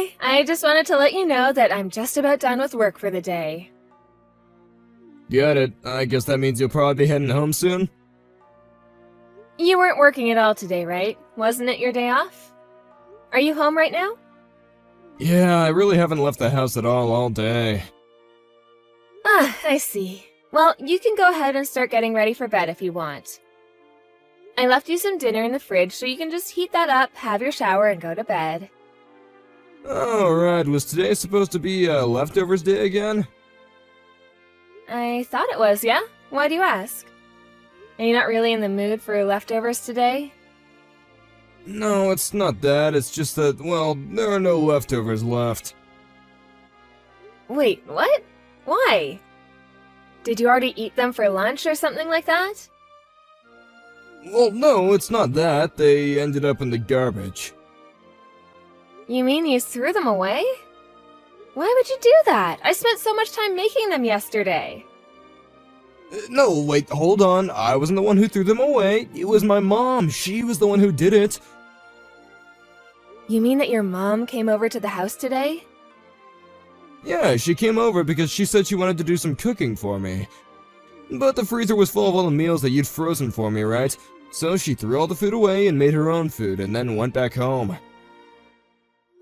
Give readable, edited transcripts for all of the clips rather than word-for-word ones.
Hey, I just wanted to let you know that I'm just about done with work for the day. Get it. I guess that means you'll probably be heading home soon? You weren't working at all today, right? Wasn't it your day off? Are you home right now? Yeah, I really haven't left the house at all day. Ah, I see. Well, you can go ahead and start getting ready for bed if you want. I left you some dinner in the fridge so you can just heat that up, have your shower, and go to bed. Alright, was today supposed to be leftovers day again? I thought it was, yeah? Why do you ask? Are you not really in the mood for leftovers today? No, it's not that, it's just that, well, there are no leftovers left. Wait, what? Why? Did you already eat them for lunch or something like that? Well, no, it's not that, they ended up in the garbage. You mean you threw them away? Why would you do that? I spent so much time making them yesterday. No, wait, hold on, I wasn't the one who threw them away, it was my mom, she was the one who did it. You mean that your mom came over to the house today? Yeah, she came over because she said she wanted to do some cooking for me. But the freezer was full of all the meals that you'd frozen for me, right? So she threw all the food away and made her own food and then went back home.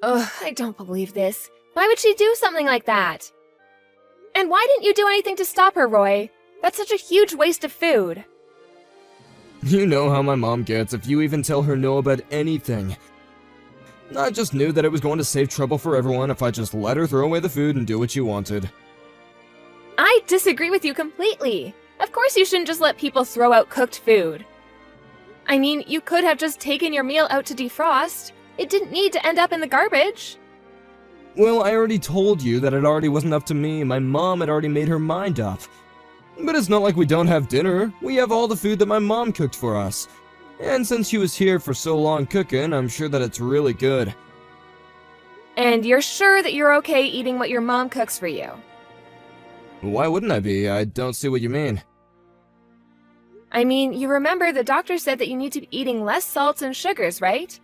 Ugh, I don't believe this. Why would she do something like that? And why didn't you do anything to stop her, Roy? That's such a huge waste of food. You know how my mom gets if you even tell her no about anything. I just knew that it was going to save trouble for everyone if I just let her throw away the food and do what she wanted. I disagree with you completely. Of course you shouldn't just let people throw out cooked food. I mean, you could have just taken your meal out to defrost. It didn't need to end up in the garbage. Well, I already told you that it already wasn't up to me. My mom had already made her mind up. But it's not like we don't have dinner. We have all the food that my mom cooked for us. And since she was here for so long cooking, I'm sure that it's really good. And you're sure that you're okay eating what your mom cooks for you? Why wouldn't I be? I don't see what you mean. I mean, you remember the doctor said that you need to be eating less salts and sugars, right?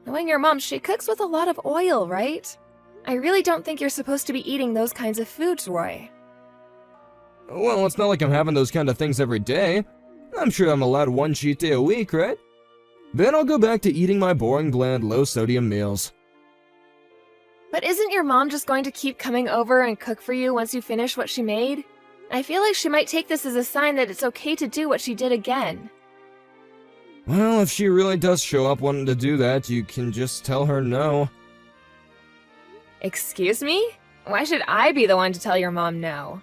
Knowing your mom, she cooks with a lot of oil, right? I really don't think you're supposed to be eating those kinds of foods, Roy. Well, it's not like I'm having those kind of things every day. I'm sure I'm allowed one cheat day a week, right? Then I'll go back to eating my boring, bland, low-sodium meals. But isn't your mom just going to keep coming over and cook for you once you finish what she made? I feel like she might take this as a sign that it's okay to do what she did again. Well, if she really does show up wanting to do that, you can just tell her no. Excuse me? Why should I be the one to tell your mom no?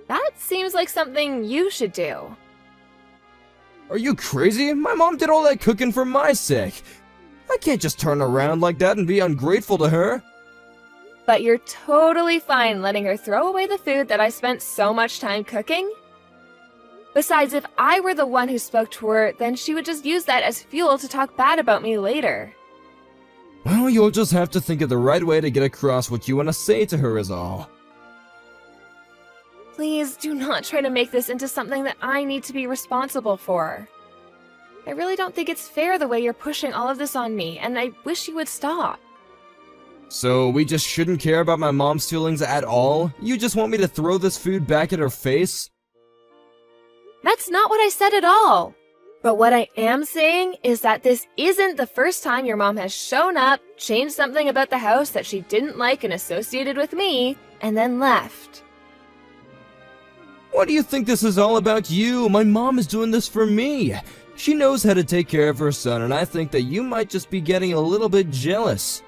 That seems like something you should do. Are you crazy? My mom did all that cooking for my sake. I can't just turn around like that and be ungrateful to her. But you're totally fine letting her throw away the food that I spent so much time cooking? Besides, if I were the one who spoke to her, then she would just use that as fuel to talk bad about me later. Well, you'll just have to think of the right way to get across what you want to say to her is all. Please do not try to make this into something that I need to be responsible for. I really don't think it's fair the way you're pushing all of this on me, and I wish you would stop. So we just shouldn't care about my mom's feelings at all? You just want me to throw this food back at her face? That's not what I said at all. But what I am saying is that this isn't the first time your mom has shown up, changed something about the house that she didn't like and associated with me, and then left. What do you think this is all about you? My mom is doing this for me. She knows how to take care of her son, and I think that you might just be getting a little bit jealous.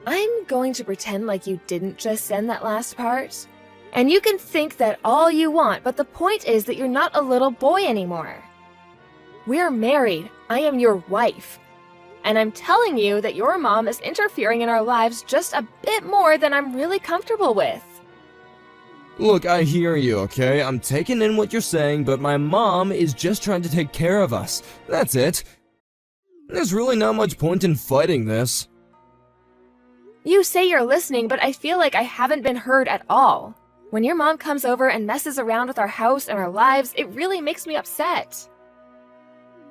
I'm going to pretend like you didn't just send that last part. And you can think that all you want, but the point is that you're not a little boy anymore. We're married. I am your wife. And I'm telling you that your mom is interfering in our lives just a bit more than I'm really comfortable with. Look, I hear you, okay? I'm taking in what you're saying, but my mom is just trying to take care of us. That's it. There's really not much point in fighting this. You say you're listening, but I feel like I haven't been heard at all. When your mom comes over and messes around with our house and our lives, it really makes me upset.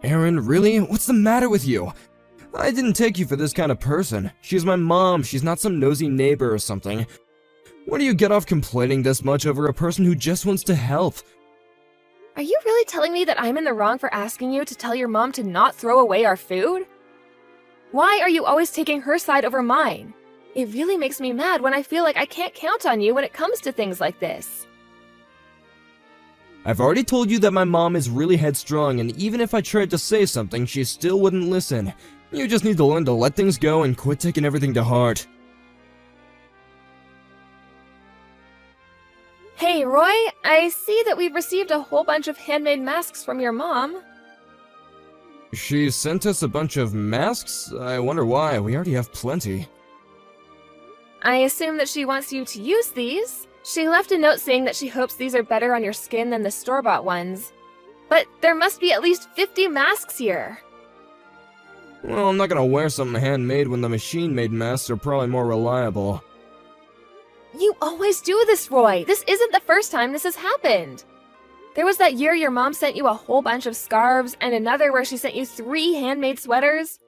Aaron, really? What's the matter with you? I didn't take you for this kind of person. She's my mom, she's not some nosy neighbor or something. Why do you get off complaining this much over a person who just wants to help? Are you really telling me that I'm in the wrong for asking you to tell your mom to not throw away our food? Why are you always taking her side over mine? It really makes me mad when I feel like I can't count on you when it comes to things like this. I've already told you that my mom is really headstrong, and even if I tried to say something, she still wouldn't listen. You just need to learn to let things go and quit taking everything to heart. Hey, Roy, I see that we've received a whole bunch of handmade masks from your mom. She sent us a bunch of masks? I wonder why. We already have plenty. I assume that she wants you to use these. She left a note saying that she hopes these are better on your skin than the store-bought ones. But there must be at least 50 masks here. Well, I'm not gonna wear something handmade when the machine-made masks are probably more reliable. You always do this, Roy. This isn't the first time this has happened. There was that year your mom sent you a whole bunch of scarves, and another where she sent you 3 handmade sweaters.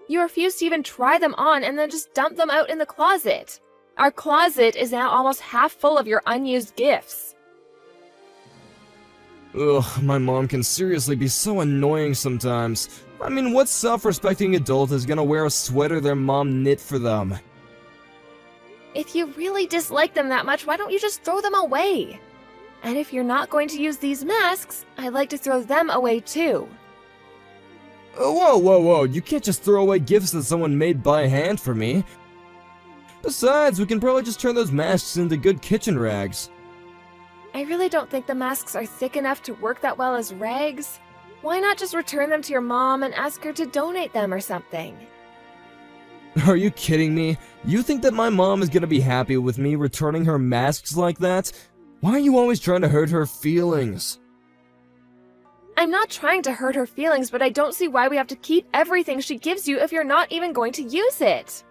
You refused to even try them on and then just dumped them out in the closet. Our closet is now almost half full of your unused gifts. Ugh, my mom can seriously be so annoying sometimes. I mean, what self-respecting adult is gonna wear a sweater their mom knit for them? If you really dislike them that much, why don't you just throw them away? And if you're not going to use these masks, I'd like to throw them away too. Whoa, you can't just throw away gifts that someone made by hand for me. Besides, we can probably just turn those masks into good kitchen rags. I really don't think the masks are thick enough to work that well as rags. Why not just return them to your mom and ask her to donate them or something? Are you kidding me? You think that my mom is gonna be happy with me returning her masks like that? Why are you always trying to hurt her feelings? I'm not trying to hurt her feelings, but I don't see why we have to keep everything she gives you if you're not even going to use it.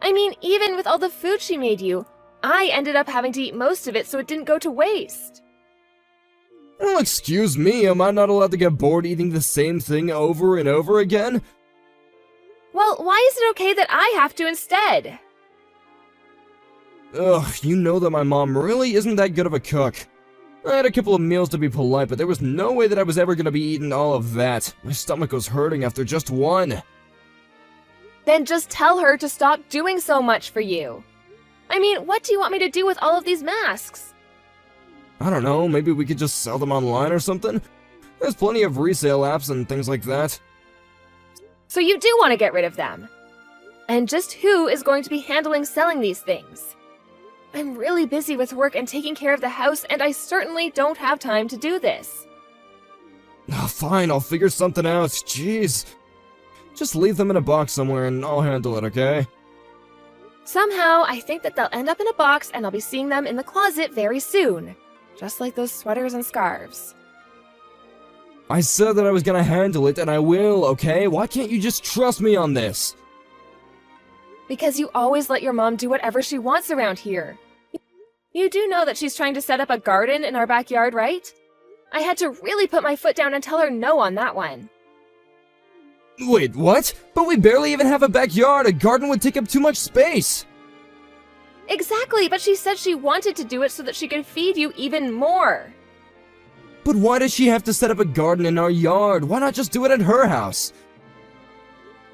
I mean, even with all the food she made you, I ended up having to eat most of it so it didn't go to waste. Well, excuse me, am I not allowed to get bored eating the same thing over and over again? Well, why is it okay that I have to instead? Ugh, you know that my mom really isn't that good of a cook. I had a couple of meals to be polite, but there was no way that I was ever gonna be eating all of that. My stomach was hurting after just one. Then just tell her to stop doing so much for you. I mean, what do you want me to do with all of these masks? I don't know, maybe we could just sell them online or something? There's plenty of resale apps and things like that. So you do want to get rid of them? And just who is going to be handling selling these things? I'm really busy with work and taking care of the house, and I certainly don't have time to do this. Oh, fine, I'll figure something out, jeez. Just leave them in a box somewhere and I'll handle it, okay? Somehow, I think that they'll end up in a box and I'll be seeing them in the closet very soon. Just like those sweaters and scarves. I said that I was gonna handle it, and I will, okay? Why can't you just trust me on this? Because you always let your mom do whatever she wants around here. You do know that she's trying to set up a garden in our backyard, right? I had to really put my foot down and tell her no on that one. Wait, what? But we barely even have a backyard. A garden would take up too much space. Exactly, but she said she wanted to do it so that she could feed you even more. But why does she have to set up a garden in our yard? Why not just do it at her house?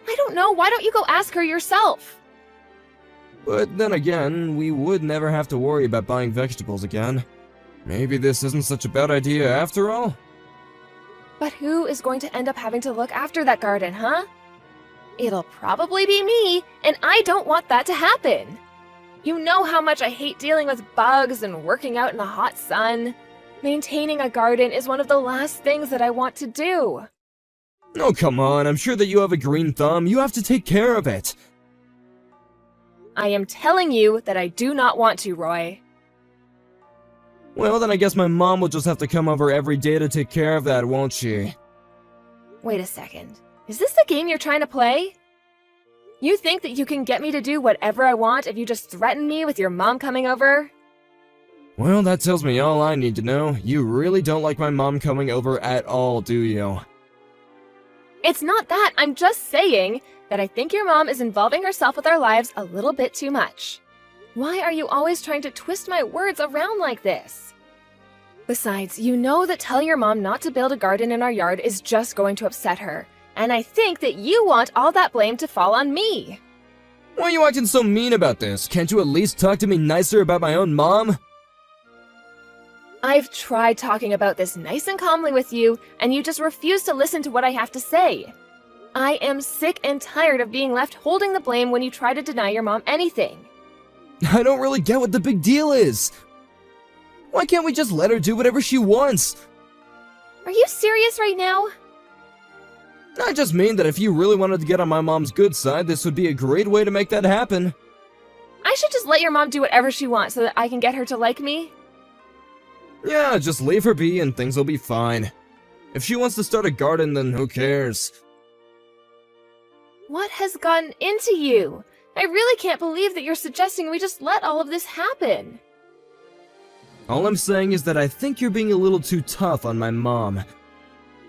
I don't know. Why don't you go ask her yourself? But then again, we would never have to worry about buying vegetables again. Maybe this isn't such a bad idea after all? But who is going to end up having to look after that garden, huh? It'll probably be me, and I don't want that to happen. You know how much I hate dealing with bugs and working out in the hot sun. Maintaining a garden is one of the last things that I want to do. Oh, come on, I'm sure that you have a green thumb. You have to take care of it. I am telling you that I do not want to, Roy. Well, then I guess my mom will just have to come over every day to take care of that, won't she? Wait a second. Is this the game you're trying to play? You think that you can get me to do whatever I want if you just threaten me with your mom coming over? Well, that tells me all I need to know. You really don't like my mom coming over at all, do you? It's not that. I'm just saying that I think your mom is involving herself with our lives a little bit too much. Why are you always trying to twist my words around like this? Besides, you know that telling your mom not to build a garden in our yard is just going to upset her, and I think that you want all that blame to fall on me. Why are you acting so mean about this? Can't you at least talk to me nicer about my own mom? I've tried talking about this nice and calmly with you, and you just refuse to listen to what I have to say. I am sick and tired of being left holding the blame when you try to deny your mom anything. I don't really get what the big deal is. Why can't we just let her do whatever she wants? Are you serious right now? I just mean that if you really wanted to get on my mom's good side, this would be a great way to make that happen. I should just let your mom do whatever she wants so that I can get her to like me? Yeah, just leave her be and things will be fine. If she wants to start a garden, then who cares? What has gotten into you? I really can't believe that you're suggesting we just let all of this happen. All I'm saying is that I think you're being a little too tough on my mom.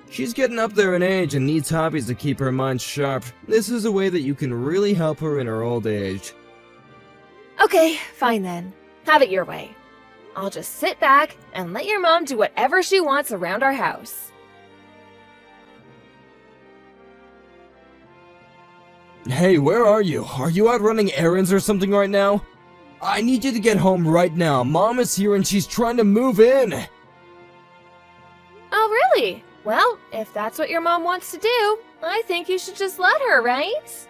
She's getting up there in age and needs hobbies to keep her mind sharp. This is a way that you can really help her in her old age. Okay, fine then. Have it your way. I'll just sit back and let your mom do whatever she wants around our house. Hey, where are you? Are you out running errands or something right now? I need you to get home right now. Mom is here and she's trying to move in. Oh, really? Well, if that's what your mom wants to do, I think you should just let her, right?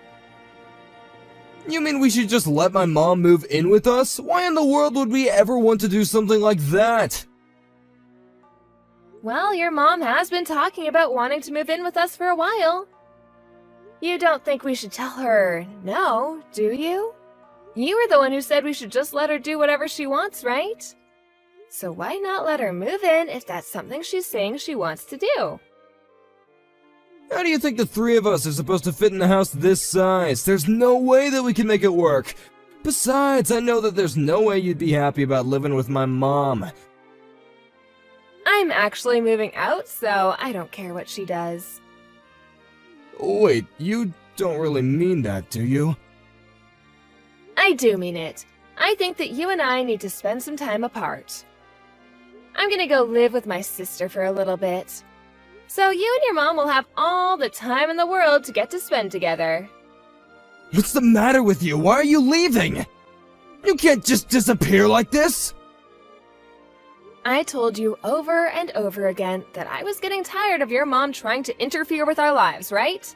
You mean we should just let my mom move in with us? Why in the world would we ever want to do something like that? Well, your mom has been talking about wanting to move in with us for a while. You don't think we should tell her no, do you? You were the one who said we should just let her do whatever she wants, right? So why not let her move in if that's something she's saying she wants to do? How do you think the three of us are supposed to fit in a house this size? There's no way that we can make it work. Besides, I know that there's no way you'd be happy about living with my mom. I'm actually moving out, so I don't care what she does. Wait, you don't really mean that, do you? I do mean it. I think that you and I need to spend some time apart. I'm gonna go live with my sister for a little bit. So you and your mom will have all the time in the world to get to spend together. What's the matter with you? Why are you leaving? You can't just disappear like this! I told you over and over again that I was getting tired of your mom trying to interfere with our lives, right?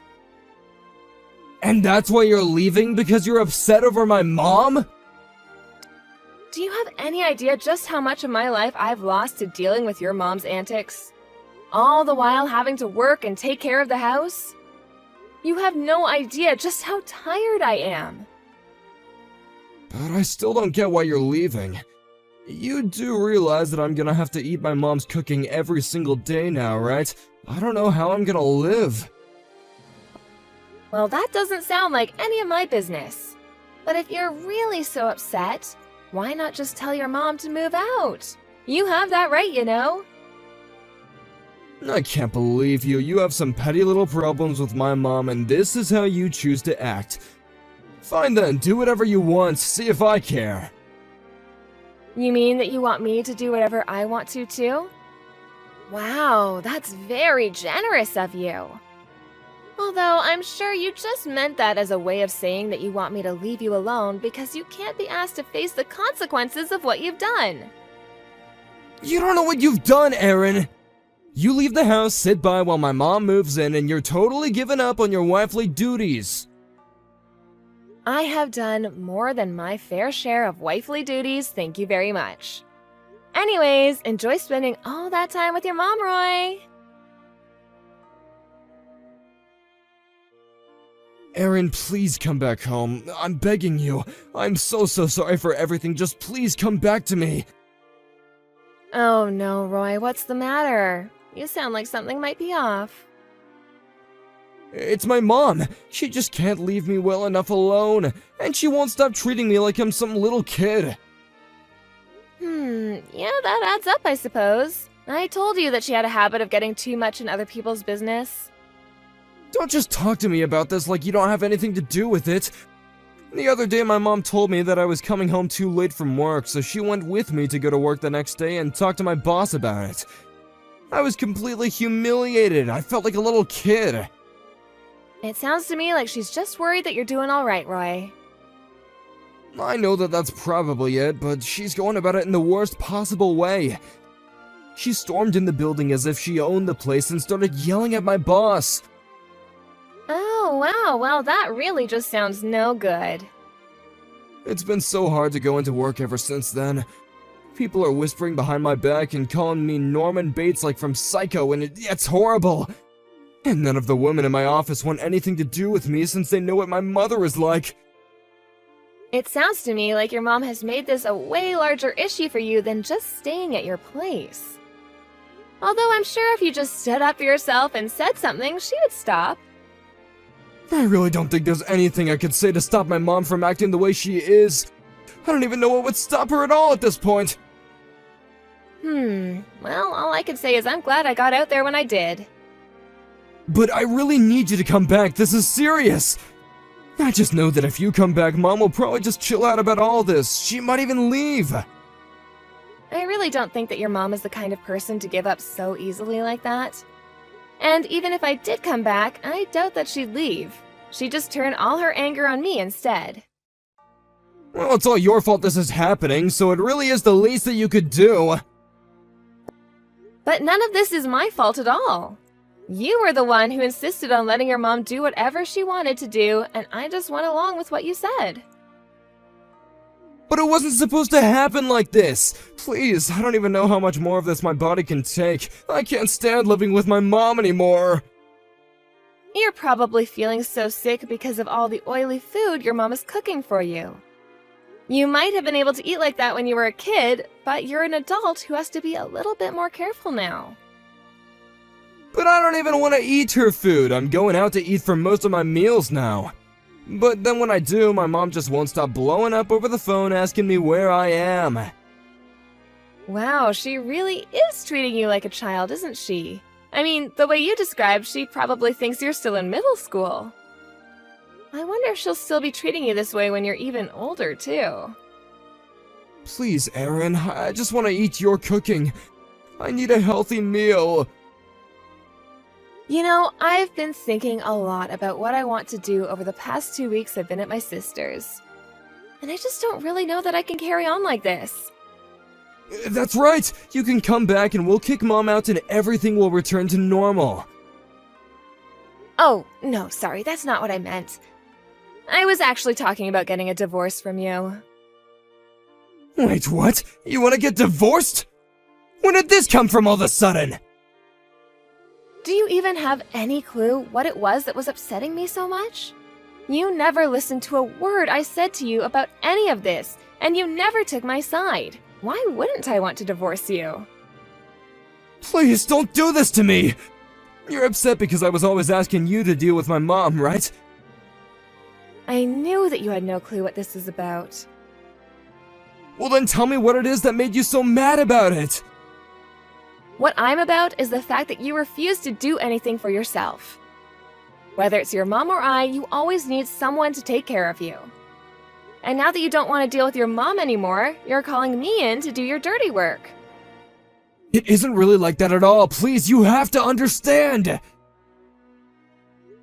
And that's why you're leaving? Because you're upset over my mom? Do you have any idea just how much of my life I've lost to dealing with your mom's antics? All the while having to work and take care of the house? You have no idea just how tired I am. But I still don't get why you're leaving. You do realize that I'm gonna have to eat my mom's cooking every single day now, right? I don't know how I'm gonna live. Well, that doesn't sound like any of my business. But if you're really so upset, why not just tell your mom to move out? You have that right, you know. I can't believe you. You have some petty little problems with my mom, and this is how you choose to act. Fine then, do whatever you want, see if I care. You mean that you want me to do whatever I want to, too? Wow, that's very generous of you. Although I'm sure you just meant that as a way of saying that you want me to leave you alone because you can't be asked to face the consequences of what you've done. You don't know what you've done, Erin! You leave the house, sit by while my mom moves in, and you're totally giving up on your wifely duties. I have done more than my fair share of wifely duties, thank you very much. Anyways, enjoy spending all that time with your mom, Roy. Erin, please come back home. I'm begging you. I'm so sorry for everything. Just please come back to me. Oh no, Roy, what's the matter? You sound like something might be off. It's my mom. She just can't leave me well enough alone. And she won't stop treating me like I'm some little kid. Yeah, that adds up, I suppose. I told you that she had a habit of getting too much in other people's business. Don't just talk to me about this like you don't have anything to do with it. The other day my mom told me that I was coming home too late from work, so she went with me to go to work the next day and talk to my boss about it. I was completely humiliated. I felt like a little kid. It sounds to me like she's just worried that you're doing all right, Roy. I know that that's probably it, but she's going about it in the worst possible way. She stormed in the building as if she owned the place and started yelling at my boss. Oh, wow, well, that really just sounds no good. It's been so hard to go into work ever since then. People are whispering behind my back and calling me Norman Bates like from Psycho, and it's horrible. And none of the women in my office want anything to do with me since they know what my mother is like. It sounds to me like your mom has made this a way larger issue for you than just staying at your place. Although I'm sure if you just stood up for yourself and said something, she would stop. I really don't think there's anything I could say to stop my mom from acting the way she is. I don't even know what would stop her at all at this point. Well, all I can say is I'm glad I got out there when I did. But I really need you to come back. This is serious. I just know that if you come back, Mom will probably just chill out about all this. She might even leave. I really don't think that your mom is the kind of person to give up so easily like that. And even if I did come back, I doubt that she'd leave. She'd just turn all her anger on me instead. Well, it's all your fault this is happening, so it really is the least that you could do. But none of this is my fault at all. You were the one who insisted on letting your mom do whatever she wanted to do, and I just went along with what you said. But it wasn't supposed to happen like this. Please, I don't even know how much more of this my body can take. I can't stand living with my mom anymore. You're probably feeling so sick because of all the oily food your mom is cooking for you. You might have been able to eat like that when you were a kid, but you're an adult who has to be a little bit more careful now. But I don't even want to eat her food. I'm going out to eat for most of my meals now. But then when I do, my mom just won't stop blowing up over the phone asking me where I am. Wow, she really is treating you like a child, isn't she? I mean, the way you described, she probably thinks you're still in middle school. I wonder if she'll still be treating you this way when you're even older, too. Please, Erin, I just want to eat your cooking. I need a healthy meal. You know, I've been thinking a lot about what I want to do over the past 2 weeks I've been at my sister's. And I just don't really know that I can carry on like this. That's right! You can come back and we'll kick Mom out and everything will return to normal. Oh, no, sorry, that's not what I meant. I was actually talking about getting a divorce from you. Wait, what? You want to get divorced? When did this come from all of a sudden? Do you even have any clue what it was that was upsetting me so much? You never listened to a word I said to you about any of this, and you never took my side. Why wouldn't I want to divorce you? Please, don't do this to me! You're upset because I was always asking you to deal with my mom, right? I knew that you had no clue what this is about. Well then tell me what it is that made you so mad about it! What I'm about is the fact that you refuse to do anything for yourself. Whether it's your mom or I, you always need someone to take care of you. And now that you don't want to deal with your mom anymore, you're calling me in to do your dirty work. It isn't really like that at all. Please, you have to understand!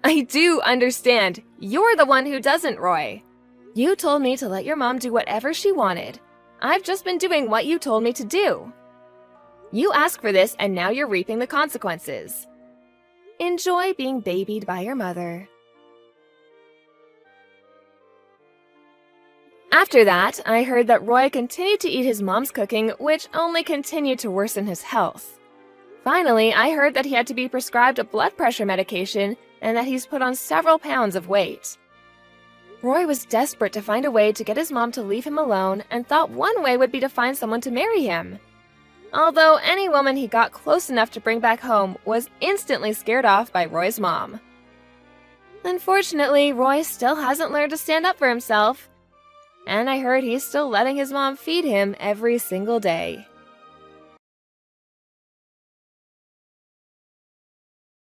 I do understand. You're the one who doesn't, Roy. You told me to let your mom do whatever she wanted. I've just been doing what you told me to do. You asked for this, and now you're reaping the consequences. Enjoy being babied by your mother. After that, I heard that Roy continued to eat his mom's cooking, which only continued to worsen his health. Finally, I heard that he had to be prescribed a blood pressure medication and that he's put on several pounds of weight. Roy was desperate to find a way to get his mom to leave him alone and thought one way would be to find someone to marry him. Although any woman he got close enough to bring back home was instantly scared off by Roy's mom. Unfortunately, Roy still hasn't learned to stand up for himself, and I heard he's still letting his mom feed him every single day.